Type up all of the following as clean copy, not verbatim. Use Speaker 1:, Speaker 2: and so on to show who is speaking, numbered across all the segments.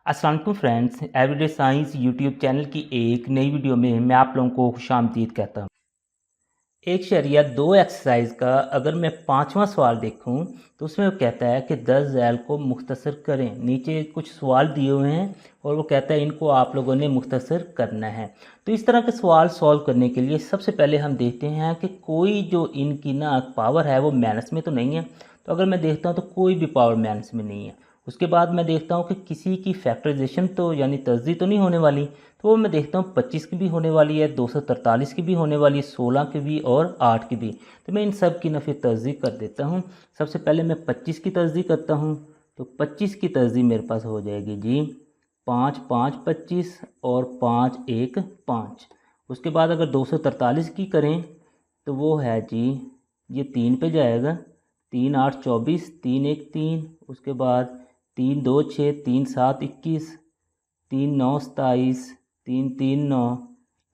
Speaker 1: अस्सलाम वालेकुम friends, everyday science YouTube channel की एक नई वीडियो में मैं आप लोगों को खुशामदीद कहता हूँ। एक शरिया दो एक्सरसाइज का अगर मैं पांचवा सवाल देखूं तो उसमें वो कहता है कि 10 झैल को मुख्तसर करें। नीचे कुछ सवाल दिए हुए हैं और वो कहता है इनको आप लोगों ने मुख्तसर करना है। तो इस तरह के सवाल सॉल्व करने के लिए सबसे पहले हम देखते हैं कि कोई जो इनकी ना पावर है वो माइनस में तो नहीं है। तो अगर मैं देखता हूँ तो कोई भी पावर माइनस में नहीं है। उसके बाद मैं देखता हूँ कि किसी की फैक्टराइजेशन तो यानी तस्दी तो नहीं होने वाली। तो वो मैं देखता हूँ 25 की भी होने वाली है, 243 की भी होने वाली है, 16 की भी और 8 की भी। तो मैं इन सब की ना फिर तस्दीक कर देता हूँ। सबसे पहले मैं 25 की तस्दीक करता हूँ। तो 25 की तस्दीक मेरे पास हो जाएगी जी 5 5 25 और 5 1 5। उसके बाद अगर 243 की करें तो वो है जी ये 3 पे जाएगा, 3 8 24, 3 1 3। उसके बाद 3 2 6, 3 7 21, 3 9 27, 3 3 9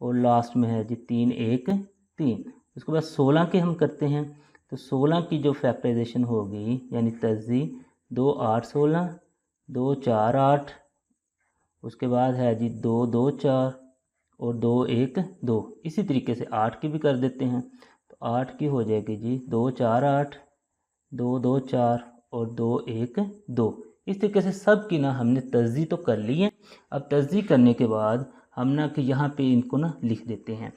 Speaker 1: और लास्ट में है जी 3 1 3। उसके बाद 16 के हम करते हैं। तो 16 की जो फैक्टराइजेशन होगी यानी तजी 2 8 16, 2 4 8। उसके बाद है जी 2 2 4 और 2 1 2। इसी तरीके से 8 की भी कर देते हैं। तो 8 की हो जाएगी जी 2 4 8, 2 2 4 और 2 1 2। इस तरीके से सब की ना हमने तस्दी तो कर ली है। अब तस्दी करने के बाद हम ना कि यहाँ पे इनको ना लिख देते हैं।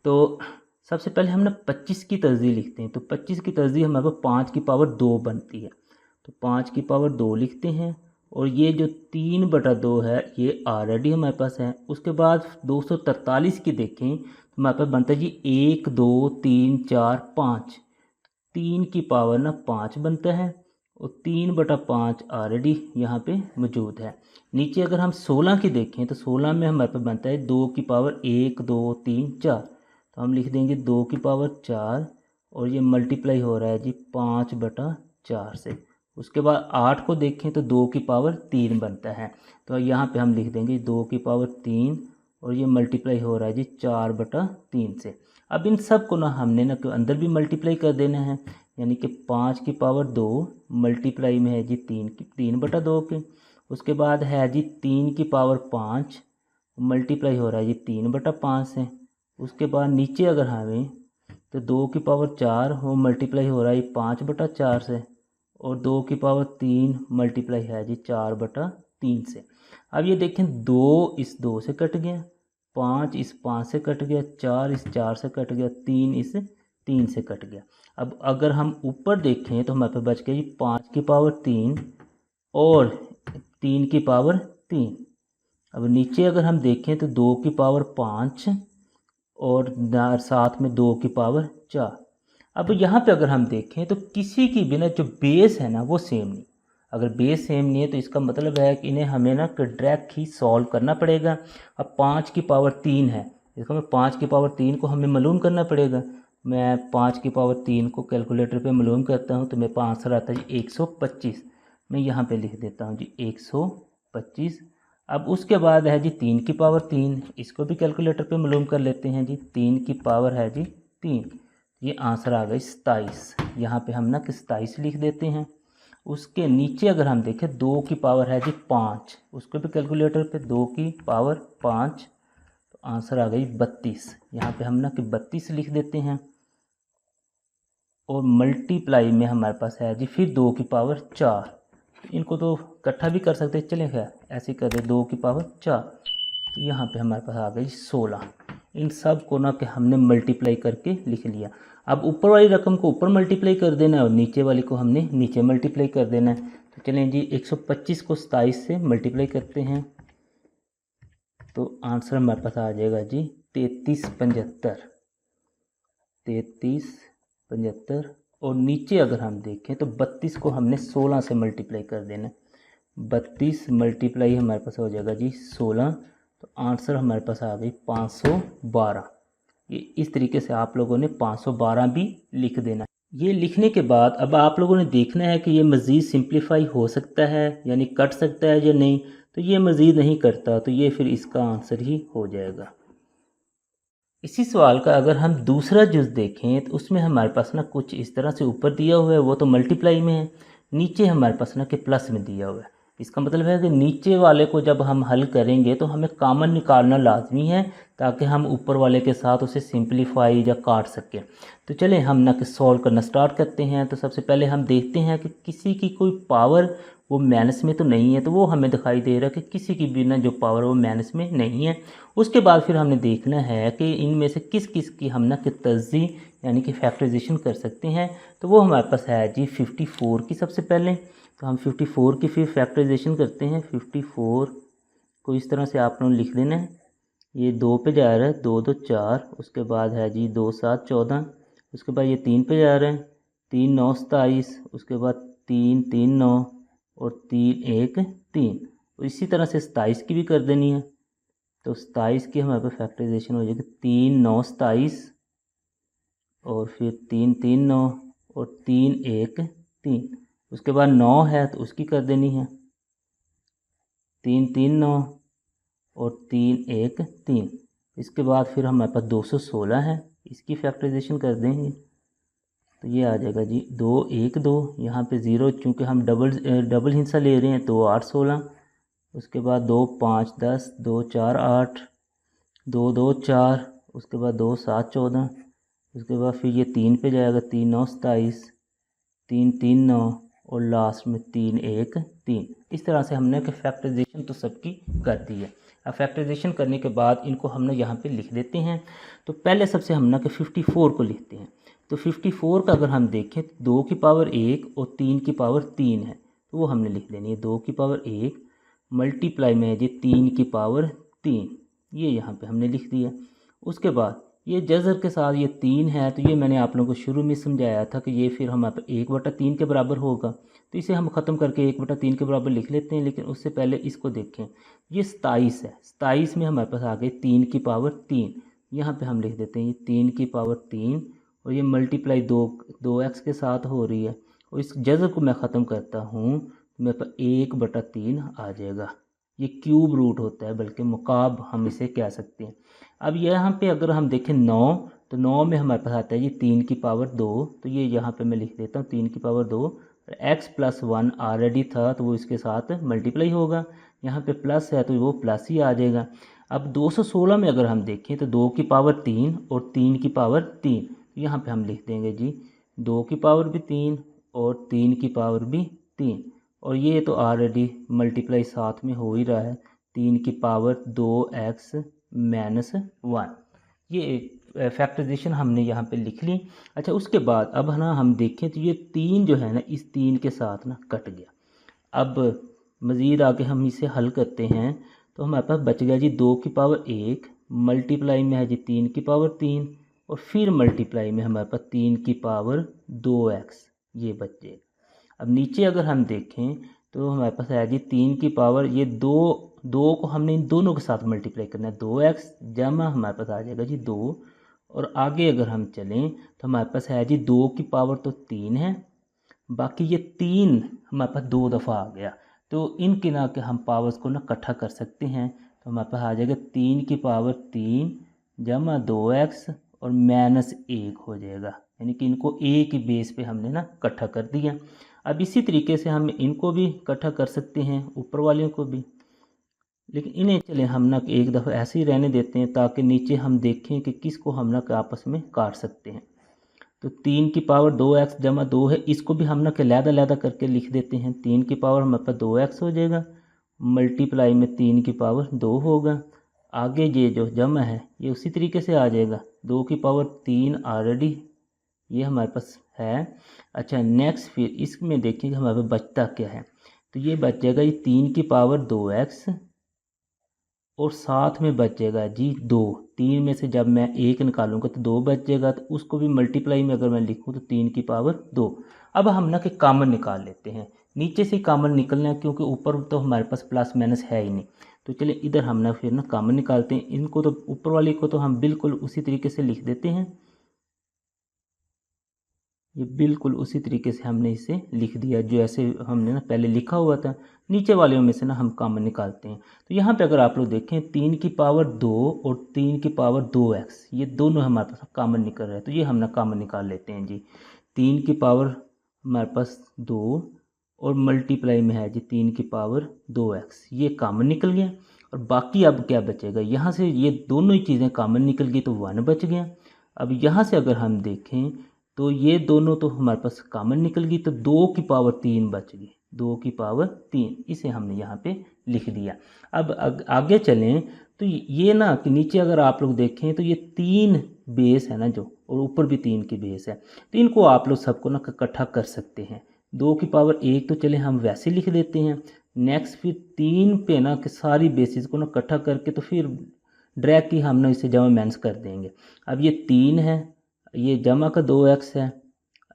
Speaker 1: तो सबसे पहले हम ना 25 की तस्दी लिखते हैं। तो 25 की तस्दी हमारे पास 5 की पावर 2 बनती है। तो 5 की पावर 2 लिखते हैं। और ये जो 3/2 है ये ऑलरेडी हमारे पास है। उसके बाद 243 की देखें तो हमारे पास बनता है जी 1 2 3 4 5। 3 की पावर ना 5 बनता है और 3/5 ऑलरेडी यहाँ पे मौजूद है। नीचे अगर हम 16 की देखें तो 16 में हमारे पास बनता है 2 की पावर 1 2 3 4। तो हम लिख देंगे 2 की पावर 4 और ये मल्टीप्लाई हो रहा है जी 5/4 से। उसके बाद 8 को देखें तो 2 की पावर 3 बनता है। तो यहाँ पे हम लिख देंगे 2 की पावर 3 और ये मल्टीप्लाई हो रहा है जी 4/3 से। अब इन सब को ना हमने ना अंदर भी मल्टीप्लाई कर देना है। यानी कि 5 की पावर 2 मल्टीप्लाई में है जी 3/2 के। उसके बाद है जी 3 की पावर 5 मल्टीप्लाई हो रहा है जी 3/5 से। उसके बाद नीचे अगर हमें तो 2 की पावर 4 वो मल्टीप्लाई हो रहा है 5/4 से। और 2 की पावर 3 मल्टीप्लाई है जी 4/3 से। अब ये देखें 2 इस 2 से कट गया, 5 इस 5 से कट गया, 4 इस 4 से कट गया, 3 इस 3 से कट गया। अब अगर हम ऊपर देखें तो हमारे पास बच गया जी 5 की पावर 3 और 3 की पावर 3। अब नीचे अगर हम देखें तो 2 की पावर 5 और साथ में 2 की पावर 4। अब यहाँ पे अगर हम देखें तो किसी की भी ना जो बेस है ना वो सेम नहीं। अगर बेस सेम नहीं है तो इसका मतलब है कि इन्हें हमें ना डायरेक्ट ही सॉल्व करना पड़ेगा। अब 5 की पावर 3 है, इसको मैं 5 की पावर 3 को हमें मालूम करना पड़ेगा। मैं 5 की पावर 3 को कैलकुलेटर पे मालूम करता हूँ तो मेरे पास आंसर आता है जी 125। मैं यहाँ पे लिख देता हूँ जी 125। अब उसके बाद है जी 3 की पावर 3, इसको भी कैलकुलेटर पे मालूम कर लेते हैं जी 3 की पावर है जी 3। ये आंसर आ गई 27। यहाँ पे हम ना कि 27 लिख देते हैं। उसके नीचे अगर हम देखें 2 की पावर है जी 5, उसको भी कैलकुलेटर पे 2 की पावर 5 तो आंसर आ गई 32। यहाँ पे हम ना कि 32 लिख देते हैं। और मल्टीप्लाई में हमारे पास है जी फिर 2 की पावर 4। इनको तो इकट्ठा भी कर सकते हैं, चलें खैर ऐसे ही कर दे 2 की पावर 4। तो यहाँ पे हमारे पास आ गई 16। इन सब को ना कि हमने मल्टीप्लाई करके लिख लिया। अब ऊपर वाली रकम को ऊपर मल्टीप्लाई कर देना है और नीचे वाली को हमने नीचे मल्टीप्लाई कर देना है। तो चलें जी 125 को 27 से मल्टीप्लाई करते हैं तो आंसर हमारे पास आ जाएगा जी 3375। 3375। और नीचे अगर हम देखें तो 32 को हमने 16 से मल्टीप्लाई कर देना है। 32 मल्टीप्लाई हमारे पास हो जाएगा जी 16। तो आंसर हमारे पास आ गई 512। ये इस तरीके से आप लोगों ने 512 भी लिख देना है। ये लिखने के बाद अब आप लोगों ने देखना है कि ये मज़ीद सिंप्लीफाई हो सकता है यानी कट सकता है या नहीं। तो ये मज़ीद नहीं करता तो ये फिर इसका आंसर ही हो जाएगा। इसी सवाल का अगर हम दूसरा जुज़ देखें तो उसमें हमारे पास ना कुछ इस तरह से ऊपर दिया हुआ है, वो तो मल्टीप्लाई में है। नीचे हमारे पास ना कि प्लस में दिया हुआ है। इसका मतलब है कि नीचे वाले को जब हम हल करेंगे तो हमें कॉमन निकालना लाजमी है, ताकि हम ऊपर वाले के साथ उसे सिंपलीफाई या काट सकें। तो चलें हम ना कि सॉल्व करना स्टार्ट करते हैं। तो सबसे पहले हम देखते हैं कि किसी की कोई पावर वो माइनस में तो नहीं है, तो वो हमें दिखाई दे रहा है कि किसी की भी ना जो पावर वो माइनस में नहीं है। उसके बाद फिर हमने देखना है कि इनमें से किस किस की हम ना कि तज़ी यानी कि फैक्टराइजेशन कर सकते हैं। तो वो हमारे पास है जी 54 की। सबसे पहले तो हम 54 की फिर फैक्टराइजेशन करते हैं। 54 को इस तरह से आप लोगों ने लिख देना है। ये 2 पे जा रहा है, 2 2 4, उसके बाद है जी 2 7 14, उसके बाद ये 3 पे जा रहा है, 3 9 27, उसके बाद 3 3 9 और 3 1 3। इसी तरह से 27 की भी कर देनी है। तो 27 की हमारे पास फैक्टराइजेशन हो जाएगी 3 9 27 और फिर 3 3 9 और 3 1 3। उसके बाद 9 है तो उसकी कर देनी है 3 3 9 और 3 1 3। इसके बाद फिर हमारे पास 216 है, इसकी फैक्टराइजेशन कर देंगे तो ये आ जाएगा जी 2 1 2। यहाँ पे ज़ीरो चूँकि हम डबल हिस्सा ले रहे हैं तो 8 16। उसके बाद 2 5 10, 2 4 8, 2 2 4, उसके बाद 2 7 14, उसके बाद फिर ये 3 पे जाएगा, 3 9 27, 3 3 9 और लास्ट में 3 1 3। इस तरह से हमने फैक्टराइजेशन तो सबकी कर दी है। अब फैक्टराइजेशन करने के बाद इनको हमने यहाँ पे लिख देते हैं। तो पहले सबसे हम ना कि 54 को लिखते हैं। तो 54 का अगर हम देखें तो 2 की पावर 1 और 3 की पावर 3 है, तो वो हमने लिख देनी है 2 की पावर 1 मल्टीप्लाई में है जी 3 की पावर 3, ये यहाँ पे हमने लिख दिया। उसके बाद ये जज़र के साथ ये 3 है, तो ये मैंने आप लोगों को शुरू में समझाया था कि ये फिर हमारे पास 1/3 के बराबर होगा। तो इसे हम ख़त्म करके 1/3 के बराबर लिख लेते हैं। लेकिन उससे पहले इसको देखें, ये 27 है, 27 में हमारे पास आ गई 3 की पावर 3। यहाँ पे हम लिख देते हैं ये 3 की पावर 3 और ये मल्टीप्लाई 2x के साथ हो रही है। और इस जज़र को मैं ख़त्म करता हूँ तो मेरे पास 1/3 आ जाएगा। ये क्यूब रूट होता है, बल्कि मुकाब हम इसे कह सकते हैं। अब यहाँ पे अगर हम देखें 9, तो 9 में हमारे पास आता है जी 3 की पावर 2। तो ये यहाँ पे मैं लिख देता हूँ 3 की पावर 2। x प्लस 1 ऑलरेडी था तो वो इसके साथ मल्टीप्लाई होगा। यहाँ पे प्लस है तो वो प्लस ही आ जाएगा। अब 216 में अगर हम देखें तो 2 की पावर 3 और 3 की पावर 3। यहाँ पे हम लिख देंगे जी 2 की पावर भी 3 और 3 की पावर भी 3। और ये तो ऑलरेडी मल्टीप्लाई साथ में हो ही रहा है, 3 की पावर 2x -1। ये फैक्टराइजेशन हमने यहाँ पे लिख ली। अच्छा, उसके बाद अब ना हम देखें तो ये 3 जो है ना इस 3 के साथ ना कट गया। अब मज़ीद आगे हम इसे हल करते हैं तो हमारे पास बच गया जी 2 की पावर 1 मल्टीप्लाई में है जी 3 की पावर 3 और फिर मल्टीप्लाई में हमारे पास 3 की पावर 2x, ये बच जाएगा। अब नीचे अगर हम देखें तो हमारे पास है जी 3 की पावर ये 2 को हमने इन दोनों के साथ मल्टीप्लाई करना है, 2x जमा हमारे पास आ जाएगा जी 2। और आगे अगर हम चलें तो हमारे पास है जी 2 की पावर तो 3 है, बाकी ये 3 हमारे पास 2 दफ़ा आ गया। तो इनके ना के हम पावर्स को ना इकट्ठा कर सकते हैं। तो हमारे पास आ जाएगा 3 की पावर 3 जमा 2x और -1 हो जाएगा, यानी कि इनको एक ही बेस पे हमने ना इकट्ठा कर दिया। अब इसी तरीके से हम इनको भी इकट्ठा कर सकते हैं, ऊपर वालों को भी। लेकिन इन्हें चलें हम ना एक दफ़ा ऐसे ही रहने देते हैं ताकि नीचे हम देखें कि किसको हम ना आपस में काट सकते हैं। तो 3 की पावर 2x जमा 2 है, इसको भी हम ना अलहदा करके लिख देते हैं। 3 की पावर हमारे पास 2x हो जाएगा, मल्टीप्लाई में 3 की पावर 2 होगा। आगे ये जो जमा है ये उसी तरीके से आ जाएगा, 2 की पावर 3 ऑलरेडी ये हमारे पास है। अच्छा, नेक्स्ट फिर इसमें देखेंगे हमारे पास बचता क्या है। तो ये बच जाएगा ये 3 की पावर 2x और साथ में बच जाएगा जी 2। 3 में से जब मैं 1 निकालूंगा तो 2 बच जाएगा, तो उसको भी मल्टीप्लाई में अगर मैं लिखूँ तो 3 की पावर 2। अब हम ना कि कॉमन निकाल लेते हैं, नीचे से कॉमन निकलना है क्योंकि ऊपर तो हमारे पास प्लस माइनस है ही नहीं। तो चलिए इधर हम ना फिर ना कॉमन निकालते हैं। इनको तो ऊपर वाले को तो हम बिल्कुल उसी तरीके से लिख देते हैं, ये बिल्कुल उसी तरीके से हमने इसे लिख दिया जो ऐसे हमने ना पहले लिखा हुआ था। नीचे वाले में से ना हम कॉमन निकालते हैं। तो यहाँ पे अगर आप लोग देखें 3 की पावर 2 और 3 की पावर 2x ये दोनों हमारे पास कॉमन निकल रहे हैं, तो ये हम ना कॉमन निकाल लेते हैं जी। 3 की पावर हमारे पास 2 और मल्टीप्लाई में है जी 3 की पावर 2x, ये कॉमन निकल गया। और बाकी अब क्या बचेगा, यहाँ से ये दोनों ही चीज़ें कॉमन निकल गई तो 1 बच गया। अब यहाँ से अगर हम देखें तो ये दोनों तो हमारे पास कॉमन निकल गई, तो 2 की पावर 3 बच गई, 2 की पावर 3, इसे हमने यहाँ पे लिख दिया। अब आगे चलें तो ये ना कि नीचे अगर आप लोग देखें तो ये 3 बेस है ना जो, और ऊपर भी 3 की बेस है, तो इनको आप लोग सबको ना इकट्ठा कर सकते हैं। 2 की पावर 1 तो चले हम वैसे लिख देते हैं। नेक्स्ट फिर 3 पे ना कि सारी बेसिस को ना इकट्ठा करके तो फिर ड्रैग की हम ना इसे जमा माइनस कर देंगे। अब ये 3 है, ये जमा का 2x है।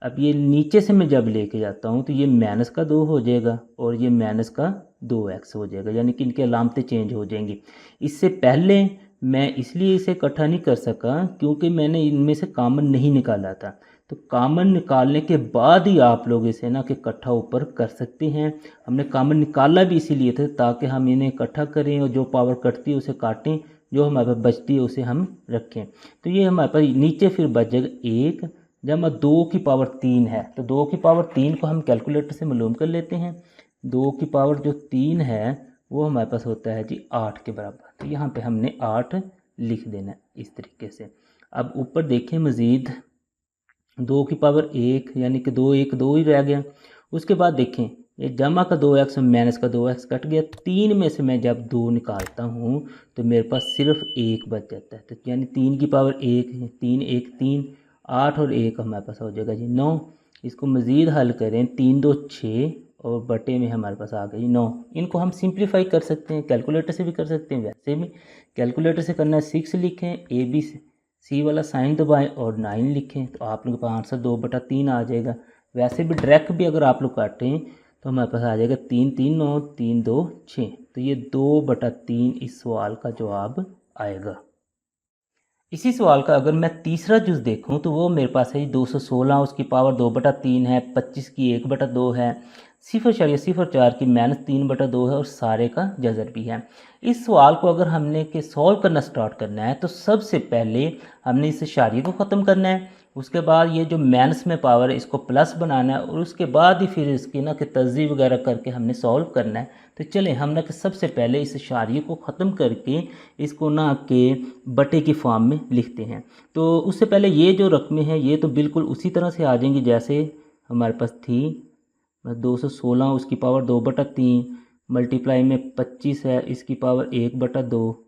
Speaker 1: अब ये नीचे से मैं जब लेके जाता हूँ तो ये माइनस का 2 हो जाएगा और ये माइनस का 2x हो जाएगा, यानी कि इनकी अलामतें चेंज हो जाएंगी। इससे पहले मैं इसलिए इसे इकट्ठा नहीं कर सका क्योंकि मैंने इनमें से कॉमन नहीं निकाला था, तो कॉमन निकालने के बाद ही आप लोग इसे ना कि इकट्ठा ऊपर कर सकते हैं। हमने कॉमन निकाला भी इसीलिए था ताकि हम इन्हें इकट्ठा करें और जो पावर कटती है उसे काटें, जो हमारे पास बचती है उसे हम रखें। तो ये हमारे पास नीचे फिर बच जाएगा 1 जमा 2 की पावर 3 है, तो 2 की पावर 3 को हम कैलकुलेटर से मालूम कर लेते हैं। 2 की पावर जो 3 है वो हमारे पास होता है जी 8 के बराबर, तो यहाँ पे हमने 8 लिख देना है इस तरीके से। अब ऊपर देखें मज़ीद 2 की पावर 1 यानी कि 2 1 2 ही रह गया। उसके बाद देखें ये जमा का 2x माइनस का 2x कट गया, 3 में से मैं जब 2 निकालता हूँ तो मेरे पास सिर्फ 1 बच जाता है, तो यानी 3 की पावर 1 है, 3 1 3, 8 और 1 हमारे पास हो जाएगा जी 9। इसको मज़ीद हल करें, 3 2 6 और बटे में हमारे पास आ गई 9। इनको हम सिंप्लीफाई कर सकते हैं, कैलकुलेटर से भी कर सकते हैं, वैसे भी कैलकुलेटर से करना है 6 लिखें, ABC वाला साइन दबाएं और 9 लिखें, तो आप लोगों के पास आंसर 2/3 आ जाएगा। वैसे भी डायरेक्ट भी अगर आप लोग काटें तो हमारे पास आ जाएगा 3 3 9 3 2 6, तो ये 2/3 इस सवाल का जवाब आएगा। इसी सवाल का अगर मैं तीसरा जुज़ देखूं तो वो मेरे पास है 216, उसकी पावर 2/3 है, 25 की 1/2 है, 0.04 की -3/2 है और सारे का जज़र भी है। इस सवाल को अगर हमने के सॉल्व करना स्टार्ट करना है तो सबसे पहले हमने इस इशारे को ख़त्म करना है, उसके बाद ये जो माइनस में पावर है इसको प्लस बनाना है और उसके बाद ही फिर इसकी ना कि तज़ी वगैरह करके हमने सॉल्व करना है। तो चलें हम ना कि सबसे पहले इस इशारे को ख़त्म करके इसको ना कि बटे की फॉर्म में लिखते हैं। तो उससे पहले ये जो रकमें हैं ये तो बिल्कुल उसी तरह से आ जाएंगी जैसे हमारे पास थी। 216 उसकी पावर 2/3 मल्टीप्लाई में 25 है, इसकी पावर 1/2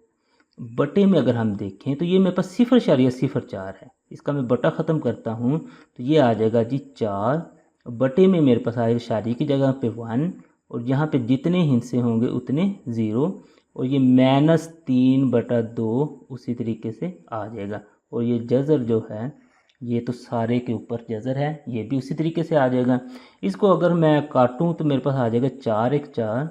Speaker 1: बटे में अगर हम देखें तो ये मेरे पास 0.04 है, इसका मैं बटा ख़त्म करता हूँ तो ये आ जाएगा जी 4 बटे में मेरे पास आएगा इशारे की जगह पे 1 और यहाँ पे जितने हिस्से होंगे उतने 0 और ये -3/2 उसी तरीके से आ जाएगा। और ये जज़र जो है ये तो सारे के ऊपर जज़र है, ये भी उसी तरीके से आ जाएगा। इसको अगर मैं काटूं तो मेरे पास आ जाएगा 4 1 4,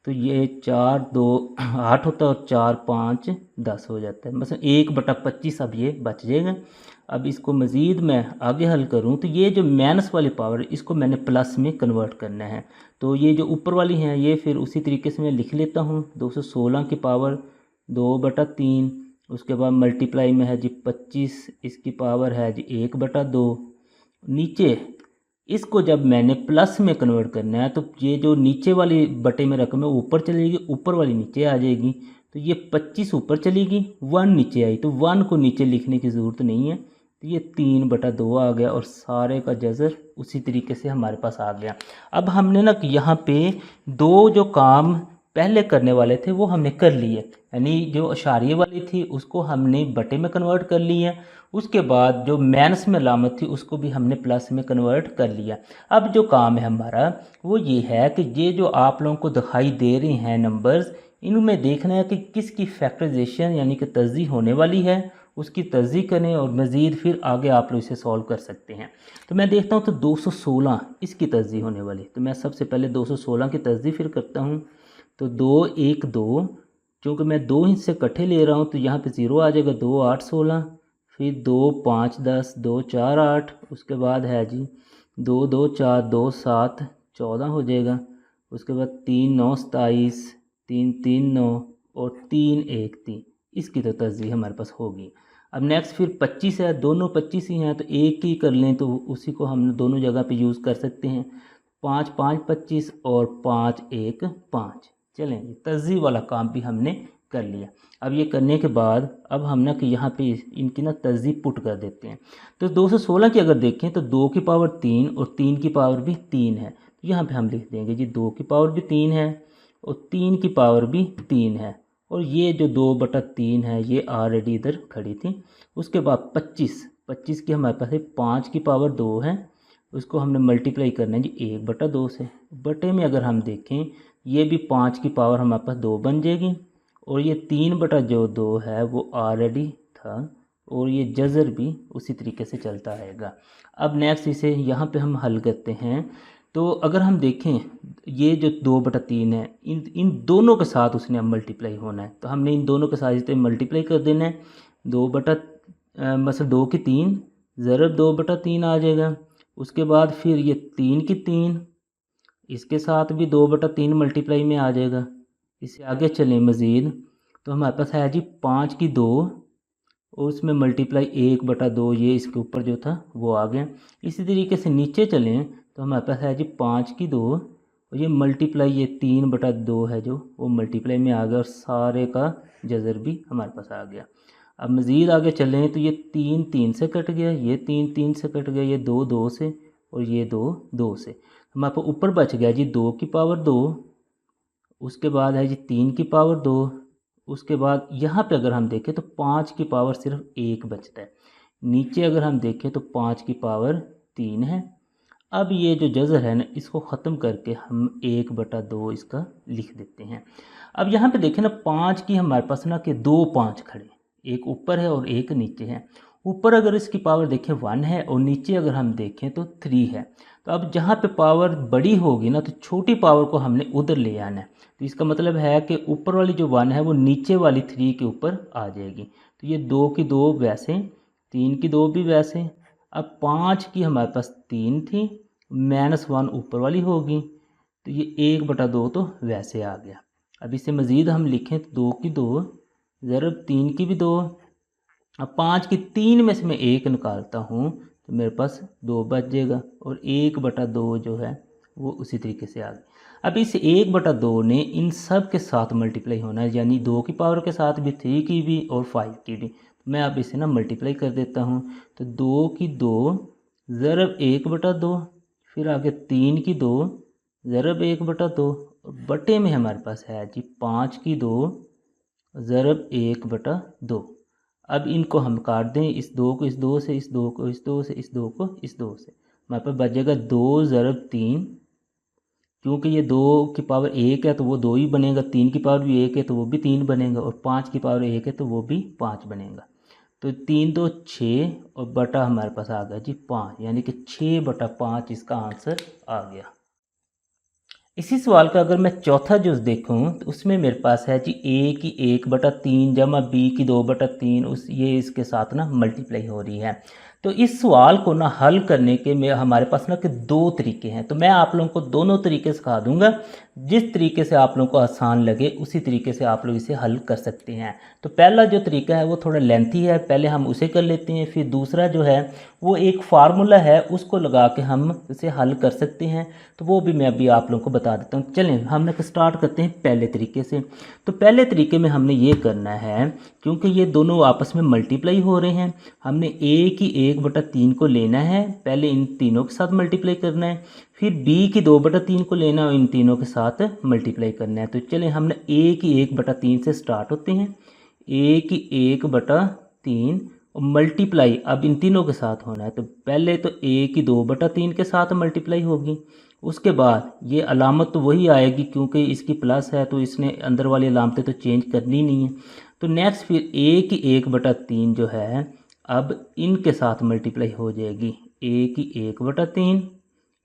Speaker 1: तो ये 4 2 8 होता है और 4 5 10 हो जाता है, मतलब 1/25 अब ये बच जाएगा। अब इसको मज़ीद मैं आगे हल करूं तो ये जो माइनस वाली पावर इसको मैंने प्लस में कन्वर्ट करना है, तो ये जो ऊपर वाली हैं ये फिर उसी तरीके से मैं लिख लेता हूँ। 216 की पावर 2/3, उसके बाद मल्टीप्लाई में है जी 25, इसकी पावर है जी 1/2। नीचे इसको जब मैंने प्लस में कन्वर्ट करना है तो ये जो नीचे वाली बटे में रकम है ऊपर चलेगी, ऊपर वाली नीचे आ जाएगी, तो ये 25 ऊपर चलेगी, 1 नीचे आई, तो 1 को नीचे लिखने की ज़रूरत नहीं है, तो ये 3/2 आ गया और सारे का जज़र उसी तरीके से हमारे पास आ गया। अब हमने ना यहाँ पे दो जो काम पहले करने वाले थे वो हमने कर लिए, यानी जो इशारे वाली थी उसको हमने बटे में कन्वर्ट कर लिया, उसके बाद जो माइनस में अलामत थी उसको भी हमने प्लस में कन्वर्ट कर लिया। अब जो काम है हमारा वो ये है कि ये जो आप लोगों को दिखाई दे रहे हैं नंबर्स, इनमें देखना है कि किसकी फैक्टराइजेशन यानी कि तज़ी होने वाली है, उसकी तज़ी करें और मज़ीद फिर आगे आप लोग इसे सॉल्व कर सकते हैं। तो मैं देखता हूँ तो 216 इसकी तज़ी होने वाली, तो मैं सबसे पहले 216 की तज़ी फिर करता हूँ। तो 2 1 2, चूँकि मैं 2 हिस्से इकट्ठे ले रहा हूँ तो यहाँ पे 0 आ जाएगा, 2 8 16, फिर 2 5 10, 2 4 8, उसके बाद है जी 2 2 4 2 7 14 हो जाएगा, उसके बाद 3 9 27, 3 3 9 और 3 1 3, इसकी तो तज़ी हमारे पास होगी। अब नेक्स्ट फिर 25 है, दोनों 25 ही हैं तो एक ही कर लें तो उसी को हम दोनों जगह पे यूज़ कर सकते हैं। 5 5 25 और 5 1 5। चलें जी, तर्जीह वाला काम भी हमने कर लिया। अब ये करने के बाद अब हम ना कि यहाँ पे इनकी ना तर्जीह पुट कर देते हैं। तो 216 की अगर देखें तो 2 की पावर 3 और 3 की पावर भी 3 है। तो यहाँ पे हम लिख देंगे जी 2 की पावर भी 3 है और 3 की पावर भी 3 है। और ये जो 2/3 है ये ऑलरेडी इधर खड़ी थी। उसके बाद 25 की हमारे पास है 5 की पावर 2 है, उसको हमने मल्टीप्लाई करना है जी 1/2 से। बटे में अगर हम देखें ये भी 5 की पावर हमारे पास 2 बन जाएगी और ये 3/2 है वो ऑलरेडी था और ये जज़र भी उसी तरीके से चलता रहेगा। अब नेक्स्ट इसे यहाँ पे हम हल करते हैं। तो अगर हम देखें ये जो 2/3 है इन दोनों के साथ उसने अब मल्टीप्लाई होना है। तो हमने इन दोनों के साथ इसे मल्टीप्लाई कर देना है। मतलब 2 की 3 ज़रब 2/3 आ जाएगा। उसके बाद फिर ये 3 की 3 इसके साथ भी 2/3 मल्टीप्लाई में आ जाएगा। इससे आगे चलें मज़ीद तो हमारे पास है जी 5 की 2 और उसमें मल्टीप्लाई 1/2 ये इसके ऊपर जो था वो आ गया। इसी तरीके से नीचे चलें तो हमारे पास है जी 5 की 2 और ये मल्टीप्लाई ये 3/2 है जो वो मल्टीप्लाई में आ गया और सारे का जज़र भी हमारे पास आ गया। अब मज़ीद आगे चलें तो ये 3 3 से कट गया, ये 3 3 से कट गया, ये 2 2 से और ये 2 2 से। हमारे पास ऊपर बच गया जी 2 की पावर 2, उसके बाद है जी 3 की पावर 2, उसके बाद यहाँ पे अगर हम देखें तो 5 की पावर सिर्फ 1 बचता है। नीचे अगर हम देखें तो 5 की पावर 3 है। अब ये जो जज़र है ना इसको ख़त्म करके हम 1/2 इसका लिख देते हैं। अब यहाँ पे देखें ना 5 की हमारे पास ना कि 2 5 खड़े, एक ऊपर है और एक नीचे है। ऊपर अगर इसकी पावर देखें 1 है और नीचे अगर हम देखें तो 3 है। तो अब जहाँ पे पावर बड़ी होगी ना तो छोटी पावर को हमने उधर ले आना है। तो इसका मतलब है कि ऊपर वाली जो 1 है वो नीचे वाली 3 के ऊपर आ जाएगी। तो ये 2 की 2 वैसे, 3 की 2 भी वैसे। अब 5 की हमारे पास 3 थी, -1 ऊपर वाली होगी तो ये 1/2 तो वैसे आ गया। अब इसे मज़ीद हम लिखें तो 2 की 2 ज़रब 3 की भी 2। अब 5 की 3 में से मैं 1 निकालता हूँ तो मेरे पास 2 बच जाएगा और 1/2 जो है वो उसी तरीके से आ गया। अब इस 1/2 ने इन सब के साथ मल्टीप्लाई होना है, यानी 2 की पावर के साथ भी, 3 की भी और 5 की भी। मैं अब इसे ना मल्टीप्लाई कर देता हूँ। तो 2 की 2 ज़रब 1/2, फिर आगे 3 की 2 ज़रब 1/2 और बटे में हमारे पास है जी 5 की 2 ज़रब 1/2। अब इनको हम काट दें, इस 2 को इस 2 से, इस 2 को इस 2 से, इस 2 को इस 2 से। हमारे पास बचेगा 2 ज़रब 3, क्योंकि ये 2 की पावर 1 है तो वो 2 ही बनेगा, 3 की पावर भी 1 है तो वो भी 3 बनेगा और 5 की पावर 1 है तो वो भी 5 बनेगा। तो 3 2 6 और बटा हमारे पास आ गया जी 5, यानी कि 6/5 इसका आंसर आ गया। इसी सवाल का अगर मैं चौथा जुज़ देखूं तो उसमें मेरे पास है जी a की 1/3 जमा b की 2/3, उस ये इसके साथ ना मल्टीप्लाई हो रही है। तो इस सवाल को ना हल करने के में हमारे पास ना कि 2 तरीके हैं। तो मैं आप लोगों को दोनों तरीके सिखा दूंगा, जिस तरीके से आप लोगों को आसान लगे उसी तरीके से आप लोग इसे हल कर सकते हैं। तो पहला जो तरीका है वो थोड़ा लेंथी है, पहले हम उसे कर लेते हैं। फिर दूसरा जो है वो एक फार्मूला है, उसको लगा के हम इसे हल कर सकते हैं। तो वो भी मैं अभी आप लोगों को बता देता हूँ। चलें हमने स्टार्ट करते हैं पहले तरीके से। तो पहले तरीके में हमने ये करना है, क्योंकि ये दोनों आपस में मल्टीप्लाई हो रहे हैं, हमने a की 1/3 को लेना है, पहले इन तीनों के साथ मल्टीप्लाई करना है, फिर b की 2/3 को लेना है और इन तीनों के साथ मल्टीप्लाई करना है। तो चलें हमने a की 1/3 से स्टार्ट होते हैं। a की 1/3 और मल्टीप्लाई अब इन तीनों के साथ होना है। तो पहले तो a की 2/3 के साथ मल्टीप्लाई होगी, उसके बाद ये अलामत तो वही आएगी क्योंकि इसकी प्लस है तो इसने अंदर वाली अलामतें तो चेंज करनी नहीं है। तो नेक्स्ट फिर a की 1/3 जो है अब इनके साथ मल्टीप्लाई हो जाएगी, a की 1/3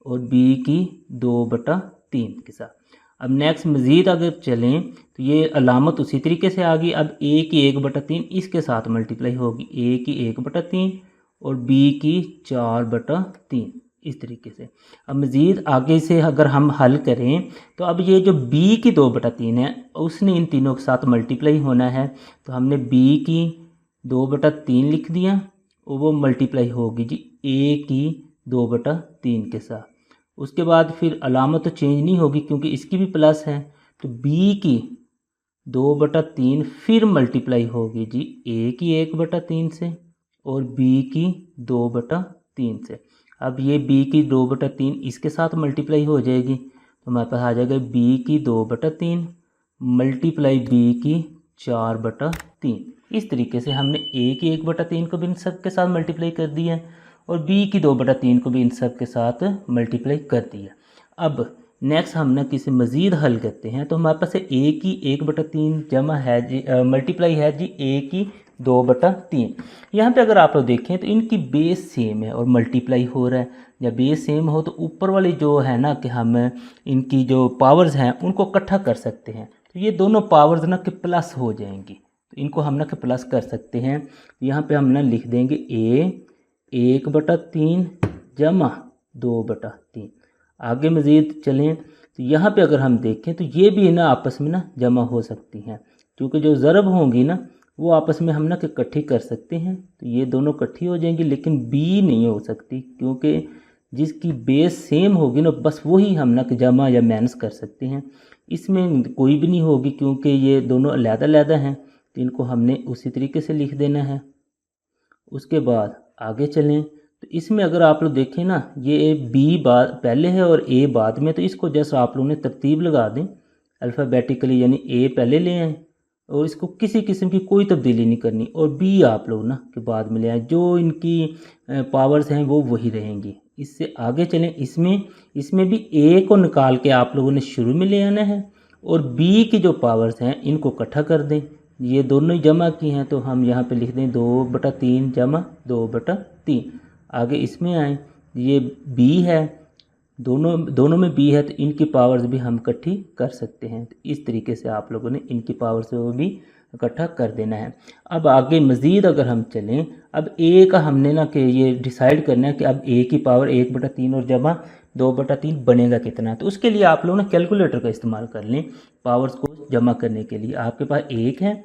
Speaker 1: और b की 2/3 के साथ। अब नेक्स्ट मज़ीद अगर चलें तो ये अलामत उसी तरीके से आ गई। अब a की 1/3 इसके साथ मल्टीप्लाई होगी, a की 1/3 और b की 4/3, इस तरीके से। अब मज़ीद आगे से अगर हम हल करें तो अब ये जो b की 2/3 है उसने इन तीनों के साथ मल्टीप्लाई होना है। तो हमने b की 2/3 लिख दिया और वो मल्टीप्लाई होगी जी a की 2/3 के साथ। उसके बाद फिर अलामत तो चेंज नहीं होगी क्योंकि इसकी भी प्लस है, तो b की 2/3 फिर मल्टीप्लाई होगी जी a की 1/3 से और b की 2/3 से। अब ये b की 2/3 इसके साथ मल्टीप्लाई हो जाएगी तो हमारे पास आ जाएगा b की 2/3 मल्टीप्लाई b की 4/3। इस तरीके से हमने a की 1/3 को भी इन सब के साथ मल्टीप्लाई कर दिया और b की 2/3 को भी इन सब के साथ मल्टीप्लाई कर दिया। अब नेक्स्ट हम ना किसी मज़ीद हल करते हैं तो हमारे पास a की 1/3 जमा है जी मल्टीप्लाई है जी a की 2/3। यहाँ पे अगर आप लोग देखें तो इनकी बेस सेम है और मल्टीप्लाई हो रहा है। जब बेस सेम हो तो ऊपर वाली जो है ना कि हम इनकी जो पावर्स हैं उनको इकट्ठा कर सकते हैं, तो ये दोनों पावर्स ना कि प्लस हो जाएंगी, तो इनको हम ना कि प्लस कर सकते हैं। यहाँ पे हम ना लिख देंगे a 1/3 जमा 2/3। आगे मज़ीद चलें तो यहाँ पे अगर हम देखें तो ये भी ना आपस में ना जमा हो सकती हैं, क्योंकि जो ज़रब होंगी ना वो आपस में हम ना कि इकट्ठी कर सकते हैं, तो ये दोनों इकट्ठी हो जाएंगी। लेकिन बी नहीं हो सकती क्योंकि जिसकी बेस सेम होगी ना बस वही हम ना कि जमा या माइनस कर सकते हैं। इसमें कोई भी नहीं होगी क्योंकि ये दोनों अलग-अलग हैं, तो इनको हमने उसी तरीके से लिख देना है। उसके बाद आगे चलें तो इसमें अगर आप लोग देखें ना ये बी बाद पहले है और ए बाद में, तो इसको जस्ट आप लोगों ने तरतीब लगा दें अल्फ़ाबेटिकली, यानी ए पहले ले आएँ और इसको किसी किस्म की कोई तब्दीली नहीं करनी और बी आप लोग ना के बाद में ले आएँ, जो इनकी पावर्स हैं वो वही रहेंगी। इससे आगे चलें, इसमें भी ए को निकाल के आप लोगों ने शुरू में ले आना है और बी की जो पावर्स हैं इनको इकट्ठा कर दें। ये दोनों ही जमा की हैं तो हम यहाँ पे लिख दें 2/3 जमा 2/3। आगे इसमें आए, ये बी है, दोनों में बी है तो इनकी पावर्स भी हम इकट्ठी कर सकते हैं। तो इस तरीके से आप लोगों ने इनकी पावर्स को भी इकट्ठा कर देना है। अब आगे मज़ीद अगर हम चलें, अब ए का हमने ना कि ये डिसाइड करना है कि अब ए की पावर 1/3 और जमा 2/3 बनेगा कितना। तो उसके लिए आप लोग ना कैलकुलेटर का इस्तेमाल कर लें पावर्स को जमा करने के लिए। आपके पास 1 है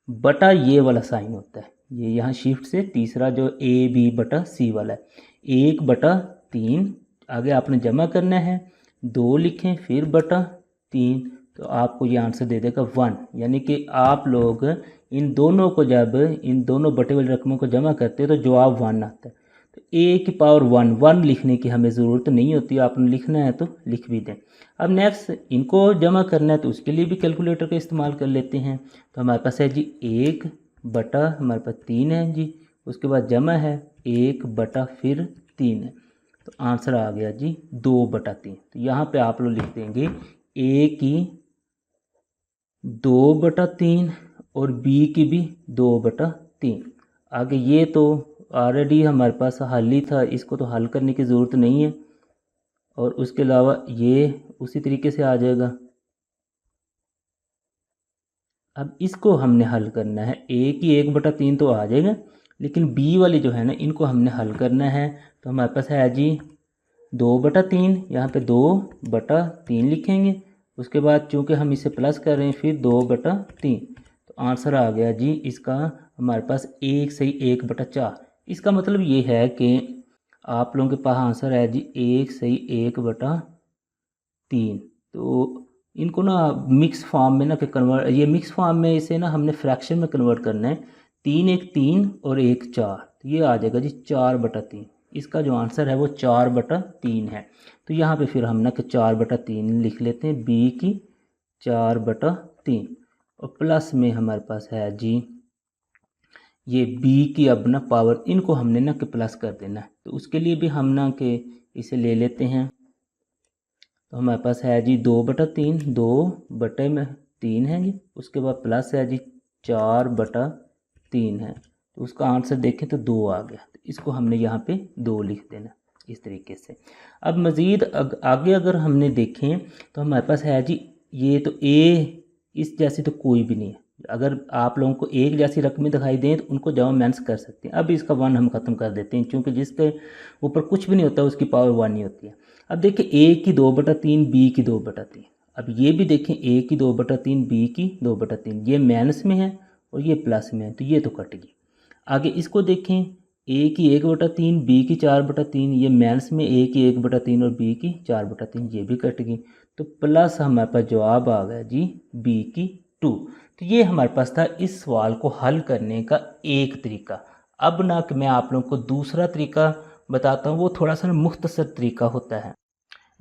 Speaker 1: बटा ये वाला साइन होता है, ये यहाँ शिफ्ट से तीसरा जो AB/C वाला है 1/3। आगे आपने जमा करना है 2 लिखें फिर बटा 3, तो आपको ये आंसर दे देगा 1। यानी कि आप लोग इन दोनों को जब इन दोनों बटे वाली रकमों को जमा करते हैं तो जवाब 1 आता है। तो a की पावर 1 लिखने की हमें ज़रूरत नहीं होती, आपने लिखना है तो लिख भी दें। अब नेक्स्ट इनको जमा करना है तो उसके लिए भी कैलकुलेटर का इस्तेमाल कर लेते हैं। तो हमारे पास है जी 1/3 है जी, उसके बाद जमा है 1/3 है, तो आंसर आ गया जी 2/3। तो यहाँ पे आप लोग लिख देंगे a की 2/3 और b की भी 2/3। आगे ये तो ऑलरेडी हमारे पास हल ही था, इसको तो हल करने की ज़रूरत नहीं है। और उसके अलावा ये उसी तरीके से आ जाएगा। अब इसको हमने हल करना है, a की 1/3 तो आ जाएगा, लेकिन b वाली जो है ना इनको हमने हल करना है। तो हमारे पास है जी 2/3, यहाँ पे 2/3 लिखेंगे। उसके बाद चूँकि हम इसे प्लस कर रहे हैं फिर 2/3, तो आंसर आ गया जी इसका हमारे पास 1 सही 1/4। इसका मतलब ये है कि आप लोगों के पास आंसर है जी 1 सही 1/3। तो इनको ना मिक्स फॉर्म में ना कि कन्वर्ट, ये मिक्स फॉर्म में इसे ना हमने फ्रैक्शन में कन्वर्ट करना है। 3 1 3 और 1 4, तो ये आ जाएगा जी 4/3। इसका जो आंसर है वो 4/3 है। तो यहाँ पे फिर हम ना कि 4/3 लिख लेते हैं, b की 4/3 और प्लस में हमारे पास है जी ये b की अब ना पावर, इनको हमने ना कि प्लस कर देना है। तो उसके लिए भी हम ना कि इसे ले लेते हैं। तो हमारे पास है जी 2/3, 2/3 है जी, उसके बाद प्लस है जी 4/3 है। तो उसका आंसर देखें तो 2 आ गया, तो इसको हमने यहाँ पे 2 लिख देना इस तरीके से। अब मज़ीद आगे अगर हमने देखें तो हमारे पास है जी ये तो a इस जैसी तो कोई भी नहीं है। अगर आप लोगों को एक जैसी रकमें दिखाई दें तो उनको जमा माइनस कर सकते हैं। अब इसका 1 हम ख़त्म कर देते हैं, क्योंकि जिसके ऊपर कुछ भी नहीं होता उसकी पावर 1 ही होती है। अब देखिए a की 2/3, b की 2/3। अब ये भी देखें a की 2/3, b की 2/3, ये माइनस में है और ये प्लस में है, तो ये तो कट गई। आगे इसको देखें ए की 1/3, बी की 4/3, ये माइनस में ए की 1/3 और बी की 4/3, ये भी कट गई। तो प्लस हमारे पास जवाब आ गया जी बी की 2। तो ये हमारे पास था इस सवाल को हल करने का एक तरीका। अब ना कि मैं आप लोगों को दूसरा तरीका बताता हूँ, वो थोड़ा सा मुख्तसर तरीका होता है।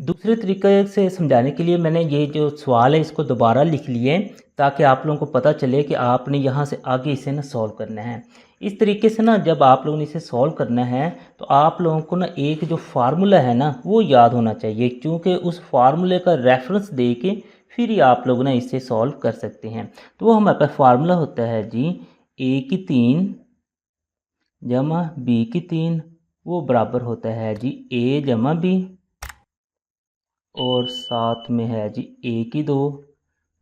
Speaker 1: दूसरे तरीके से समझाने के लिए मैंने ये जो सवाल है इसको दोबारा लिख लिए, ताकि आप लोगों को पता चले कि आपने यहाँ से आगे इसे ना सॉल्व करना है। इस तरीके से ना जब आप लोगों ने इसे सॉल्व करना है तो आप लोगों को ना एक जो फार्मूला है ना वो याद होना चाहिए, क्योंकि उस फार्मूले का रेफरेंस दे के फिर ही आप लोग ना इसे सॉल्व कर सकते हैं। तो वो हमारे पास फार्मूला होता है जी ए की 3 जमा बी की 3, वो बराबर होता है जी ए जमा बी, और साथ में है जी ए की 2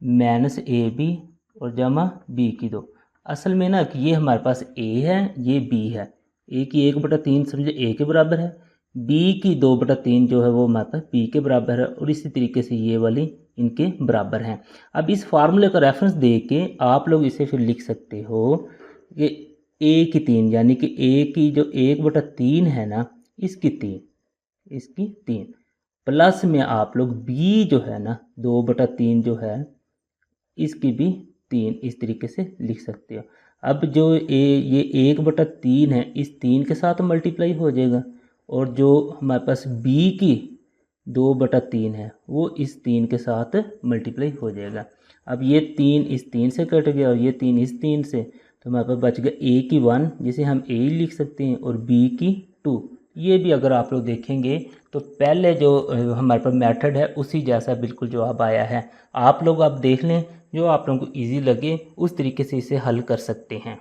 Speaker 1: माइनस ए बी और जमा बी की 2। असल में ना कि ये हमारे पास ए है, ये बी है। ए की 1/3 समझे ए के बराबर है, बी की 2/3 जो है वो हमारे पास बी के बराबर है, और इसी तरीके से ये वाली इनके बराबर हैं। अब इस फार्मूले का रेफरेंस दे के आप लोग इसे फिर लिख सकते हो कि ए की 3 यानी कि ए की जो 1/3 है ना इसकी 3 प्लस में आप लोग बी जो है ना 2/3 जो है इसकी भी 3 इस तरीके से लिख सकते हो। अब जो ये 1/3 है इस 3 के साथ मल्टीप्लाई हो जाएगा, और जो हमारे पास बी की 2/3 है वो इस 3 के साथ मल्टीप्लाई हो जाएगा। अब ये 3 इस 3 से कट गया और ये 3 इस 3 से, तो हमारे पास बच गया ए की 1 जिसे हम ए लिख सकते हैं, और बी की 2। ये भी अगर आप लोग देखेंगे तो पहले जो हमारे पास मेथड है उसी जैसा बिल्कुल जवाब आया है। आप लोग अब देख लें, जो आप लोगों को ईजी लगे उस तरीके से इसे हल कर सकते हैं।